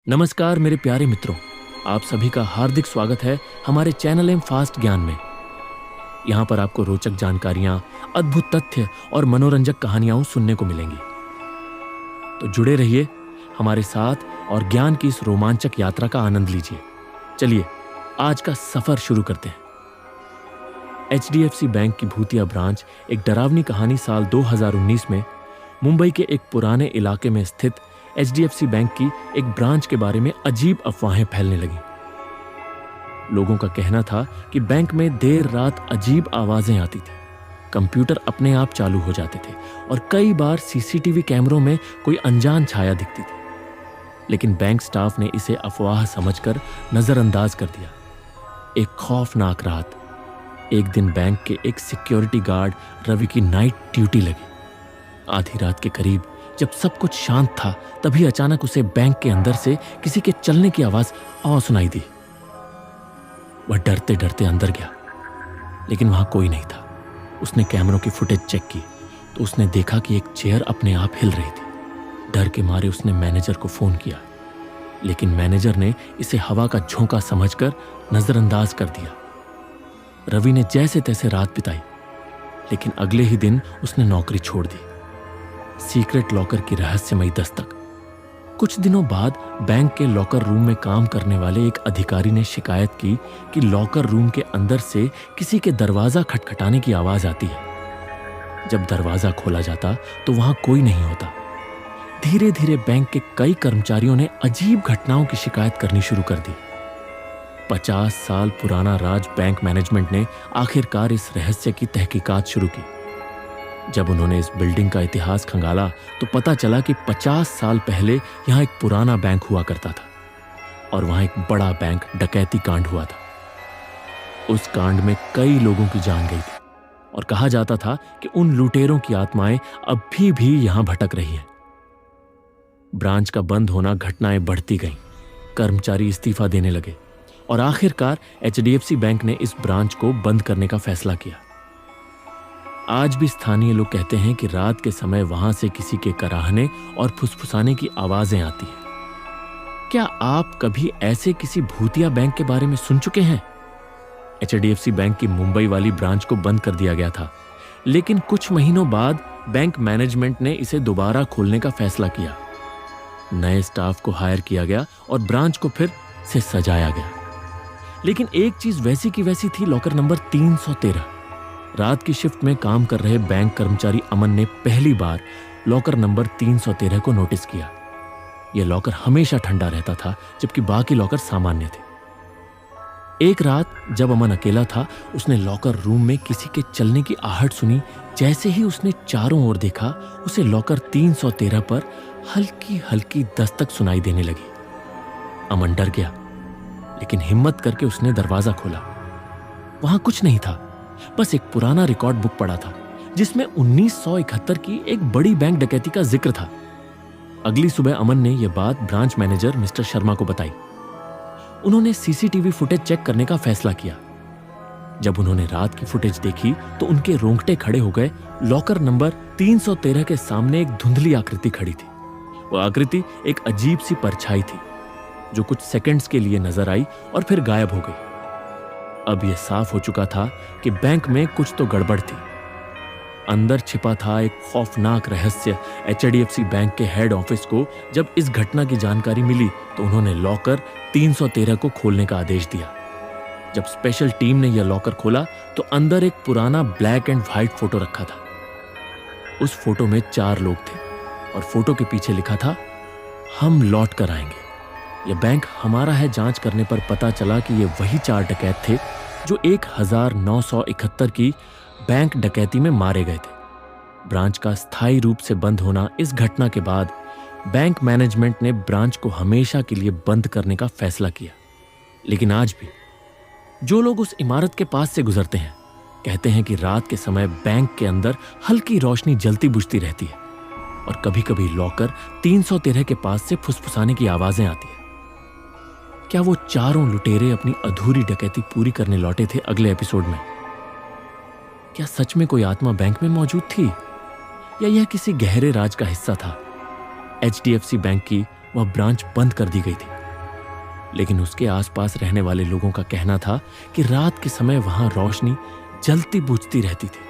नमस्कार मेरे प्यारे मित्रों, आप सभी का हार्दिक स्वागत है हमारे चैनल एम फास्ट ज्ञान में। यहाँ पर आपको रोचक जानकारियां, अद्भुत तथ्य और मनोरंजक कहानियां सुनने को मिलेंगी। तो जुड़े रहिए हमारे साथ और ज्ञान की इस रोमांचक यात्रा का आनंद लीजिए। चलिए आज का सफर शुरू करते हैं। HDFC बैंक की भूतिया ब्रांच एक डरावनी कहानी साल 2019 में मुंबई के एक पुराने इलाके में स्थित HDFC बैंक की एक ब्रांच के बारे में अजीब अफवाहें फैलने लगी। लोगों का कहना था कि बैंक में देर रात अजीब आवाजें आती थी, कंप्यूटर अपने आप चालू हो जाते थे और कई बार CCTV कैमरों में कोई अनजान छाया दिखती थी। लेकिन बैंक स्टाफ ने इसे अफवाह समझकर नजरअंदाज कर दिया। एक खौफनाक रात, एक दिन बैंक के एक सिक्योरिटी गार्ड रवि की नाइट ड्यूटी लगी। आधी रात के करीब जब सब कुछ शांत था, तभी अचानक उसे बैंक के अंदर से किसी के चलने की आवाज सुनाई दी। वह डरते डरते अंदर गया, लेकिन वहां कोई नहीं था। उसने कैमरों की फुटेज चेक की तो उसने देखा कि एक चेयर अपने आप हिल रही थी। डर के मारे उसने मैनेजर को फोन किया, लेकिन मैनेजर ने इसे हवा का झोंका समझकर नजरअंदाज कर दिया। रवि ने जैसे तैसे रात बिताई, लेकिन अगले ही दिन उसने नौकरी छोड़ दी। सीक्रेट लॉकर की रहस्यमयी दस्तक। कुछ दिनों बाद बैंक के लॉकर रूम में काम करने वाले एक अधिकारी ने शिकायत की कि लॉकर रूम के अंदर से किसी के दरवाजा खटखटाने की आवाज आती है। जब दरवाजा खोला जाता तो वहां कोई नहीं होता। धीरे धीरे बैंक के कई कर्मचारियों ने अजीब घटनाओं की शिकायत करनी शुरू कर दी। 50 साल पुराना राज बैंक मैनेजमेंट ने आखिरकार इस रहस्य की तहकीकात शुरू की। जब उन्होंने इस बिल्डिंग का इतिहास खंगाला तो पता चला कि 50 साल पहले यहां एक पुराना बैंक हुआ करता था और वहां एक बड़ा बैंक डकैती कांड हुआ था। उस कांड में कई लोगों की जान गई थी और कहा जाता था कि उन लुटेरों की आत्माएं अब भी यहां भटक रही हैं। ब्रांच का बंद होना, घटनाएं बढ़ती गईं, कर्मचारी इस्तीफा देने लगे और आखिरकार HDFC बैंक ने इस ब्रांच को बंद करने का फैसला किया। आज भी स्थानीय लोग कहते हैं कि रात के समय वहां से किसी के कराहने और फुसफुसाने की आवाजें आती हैं। क्या आप कभी ऐसे किसी भूतिया बैंक के बारे में सुन चुके हैं? HDFC बैंक की मुंबई वाली ब्रांच को बंद कर दिया गया था, लेकिन कुछ महीनों बाद बैंक मैनेजमेंट ने इसे दोबारा खोलने का फैसला किया। नए स्टाफ को हायर किया गया और ब्रांच को फिर से सजाया गया। लेकिन एक चीज वैसी की वैसी थी, लॉकर नंबर 313। रात की शिफ्ट में काम कर रहे बैंक कर्मचारी अमन ने पहली बार लॉकर नंबर 313 को नोटिस किया। यह लॉकर हमेशा ठंडा रहता था, जबकि बाकी लॉकर सामान्य थे। एक रात जब अमन अकेला था, उसने लॉकर रूम में किसी के चलने की आहट सुनी। जैसे ही उसने चारों ओर देखा, उसे लॉकर 313 पर हल्की हल्की दस्तक सुनाई देने लगी। अमन डर गया, लेकिन हिम्मत करके उसने दरवाजा खोला। वहां कुछ नहीं था, बस एक पुराना रिकॉर्ड बुक पड़ा था जिसमें 1971 की एक बड़ी बैंक डकैती का जिक्र था। अगली सुबह अमन ने यह बात ब्रांच मैनेजर मिस्टर शर्मा को बताई। उन्होंने CCTV फुटेज चेक करने का फैसला किया। जब उन्होंने रात की फुटेज देखी तो उनके रोंगटे खड़े हो गए। लॉकर नंबर 313 के सामने एक धुंधली आकृति खड़ी थी। वह आकृति एक अजीब सी परछाई थी जो कुछ सेकंड्स के लिए नजर आई और फिर गायब हो गई। अब यह साफ हो चुका था कि बैंक में कुछ तो गड़बड़ थी। अंदर छिपा था एक खौफनाक रहस्य। HDFC बैंक के हेड ऑफिस को जब इस घटना की जानकारी मिली तो उन्होंने लॉकर 313 को खोलने का आदेश दिया। जब स्पेशल टीम ने यह लॉकर खोला तो अंदर एक पुराना ब्लैक एंड व्हाइट फोटो रखा था। उस फोटो में 4 लोग थे और फोटो के पीछे लिखा था, हम लौट कर आएंगे। यह बैंक हमारा है। जांच करने पर पता चला कि ये वही 4 डकैत थे जो 1971 की बैंक डकैती में मारे गए थे। ब्रांच का स्थायी रूप से बंद होना। इस घटना के बाद बैंक मैनेजमेंट ने ब्रांच को हमेशा के लिए बंद करने का फैसला किया। लेकिन आज भी जो लोग उस इमारत के पास से गुजरते हैं कहते हैं कि रात के समय बैंक के अंदर हल्की रोशनी जलती बुझती रहती है और कभी-कभी लॉकर 313 के पास से फुसफुसाने की आवाजें आती है। क्या वो चारों लुटेरे अपनी अधूरी डकैती पूरी करने लौटे थे अगले एपिसोड में? क्या सच में कोई आत्मा बैंक में मौजूद थी या यह किसी गहरे राज का हिस्सा था? HDFC बैंक की वह ब्रांच बंद कर दी गई थी, लेकिन उसके आसपास रहने वाले लोगों का कहना था कि रात के समय वहां रोशनी जलती बुझती रहती थी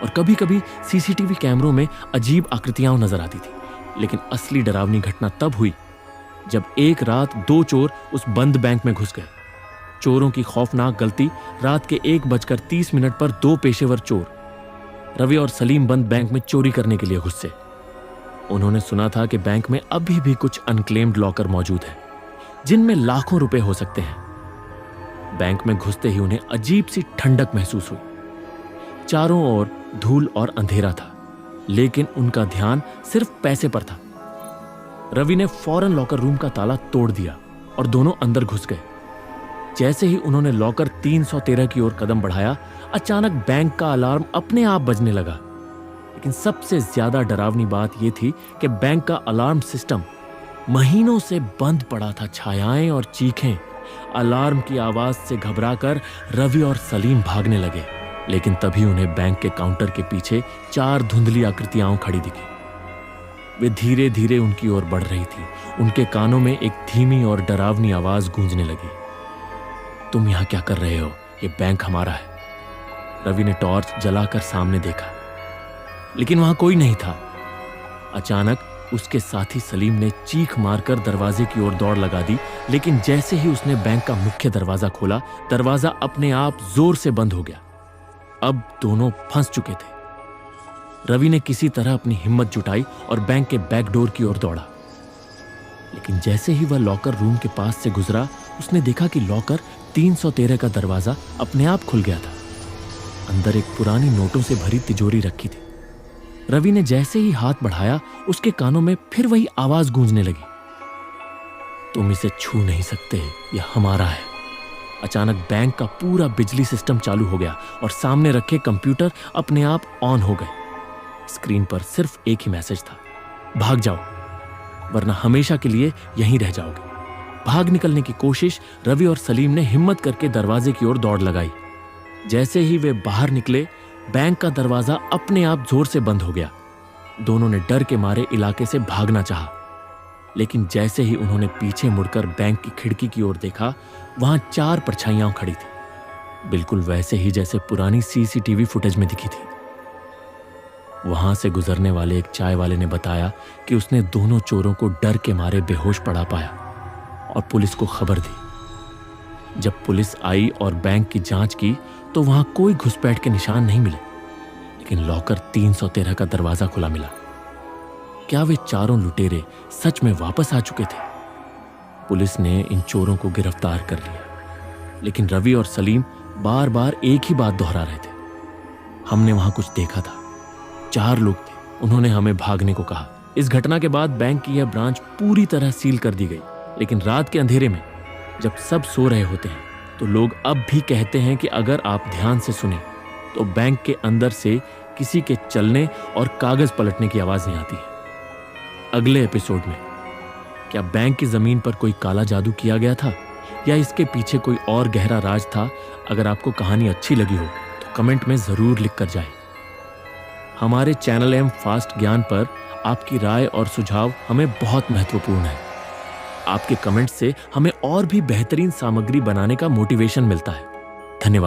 और कभी कभी सीसीटीवी कैमरों में अजीब आकृतियां नजर आती थी। लेकिन असली डरावनी घटना तब हुई जब एक रात 2 चोर उस बंद बैंक में घुस गए। चोरों की खौफनाक गलती, रात के 1:30 पर 2 पेशेवर चोर रवि और सलीम बंद बैंक में चोरी करने के लिए घुसे। उन्होंने सुना था कि बैंक में अभी भी कुछ अनक्लेम्ड लॉकर मौजूद है जिनमें लाखों रुपए हो सकते हैं। बैंक में घुसते ही उन्हें अजीब सी ठंडक महसूस हुई। चारों ओर धूल और अंधेरा था, लेकिन उनका ध्यान सिर्फ पैसे पर था। रवि ने फौरन लॉकर रूम का ताला तोड़ दिया और दोनों अंदर घुस गए। जैसे ही उन्होंने लॉकर 313 की ओर कदम बढ़ाया, अचानक बैंक का अलार्म अपने आप बजने लगा। लेकिन सबसे ज्यादा डरावनी बात यह थी कि बैंक का अलार्म सिस्टम महीनों से बंद पड़ा था। छायाएं और चीखें, अलार्म की आवाज से घबराकर रवि और सलीम भागने लगे। लेकिन तभी उन्हें बैंक के काउंटर के पीछे 4 धुंधली आकृतियां खड़ी दिखी। वे धीरे धीरे उनकी ओर बढ़ रही थी। उनके कानों में एक धीमी और डरावनी आवाज गूंजने लगी। तुम यहां क्या कर रहे हो? ये बैंक हमारा है। रवि ने टॉर्च जलाकर सामने देखा, लेकिन वहां कोई नहीं था। अचानक उसके साथी सलीम ने चीख मारकर दरवाजे की ओर दौड़ लगा दी, लेकिन जैसे ही उसने बैंक का मुख्य दरवाजा खोला, दरवाजा अपने आप जोर से बंद हो गया। अब दोनों फंस चुके थे। रवि ने किसी तरह अपनी हिम्मत जुटाई और बैंक के बैक डोर की ओर दौड़ा। लेकिन जैसे ही वह लॉकर रूम के पास से गुजरा, उसने देखा कि लॉकर 313 का दरवाजा अपने आप खुल गया था। अंदर एक पुरानी नोटों से भरी तिजोरी रखी थी। रवि ने जैसे ही हाथ बढ़ाया, उसके कानों में फिर वही आवाज गूंजने लगी, तुम इसे छू नहीं सकते, यह हमारा है। अचानक बैंक का पूरा बिजली सिस्टम चालू हो गया और सामने रखे कंप्यूटर अपने आप ऑन हो गए। स्क्रीन पर सिर्फ एक ही मैसेज था, भाग जाओ वरना हमेशा के लिए यहीं रह जाओगे। भाग निकलने की कोशिश रवि और सलीम ने हिम्मत करके दरवाजे की ओर दौड़ लगाई। जैसे ही वे बाहर निकले, बैंक का दरवाजा अपने आप जोर से बंद हो गया। दोनों ने डर के मारे इलाके से भागना चाहा, लेकिन जैसे ही उन्होंने पीछे मुड़कर बैंक की खिड़की की ओर देखा, वहां 4 परछाइयां खड़ी थी, बिल्कुल वैसे ही जैसे पुरानी सीसीटीवी फुटेज में दिखी थी। वहां से गुजरने वाले एक चाय वाले ने बताया कि उसने दोनों चोरों को डर के मारे बेहोश पड़ा पाया और पुलिस को खबर दी। जब पुलिस आई और बैंक की जांच की तो वहां कोई घुसपैठ के निशान नहीं मिले, लेकिन लॉकर 313 का दरवाजा खुला मिला। क्या वे चारों लुटेरे सच में वापस आ चुके थे? पुलिस ने इन चोरों को गिरफ्तार कर लिया, लेकिन रवि और सलीम बार बार एक ही बात दोहरा रहे थे, हमने वहां कुछ देखा था। 4 लोग थे, उन्होंने हमें भागने को कहा। इस घटना के बाद बैंक की यह ब्रांच पूरी तरह सील कर दी गई, लेकिन रात के अंधेरे में जब सब सो रहे होते हैं तो लोग अब भी कहते हैं कि अगर आप ध्यान से सुने तो बैंक के अंदर से किसी के चलने और कागज पलटने की आवाज नहीं आती है। अगले एपिसोड में क्या बैंक की जमीन पर कोई काला जादू किया गया था या इसके पीछे कोई और गहरा राज था? अगर आपको कहानी अच्छी लगी हो तो कमेंट में जरूर लिख कर जाए। हमारे चैनल एम फास्ट ज्ञान पर आपकी राय और सुझाव हमें बहुत महत्वपूर्ण है। आपके कमेंट से हमें और भी बेहतरीन सामग्री बनाने का मोटिवेशन मिलता है। धन्यवाद।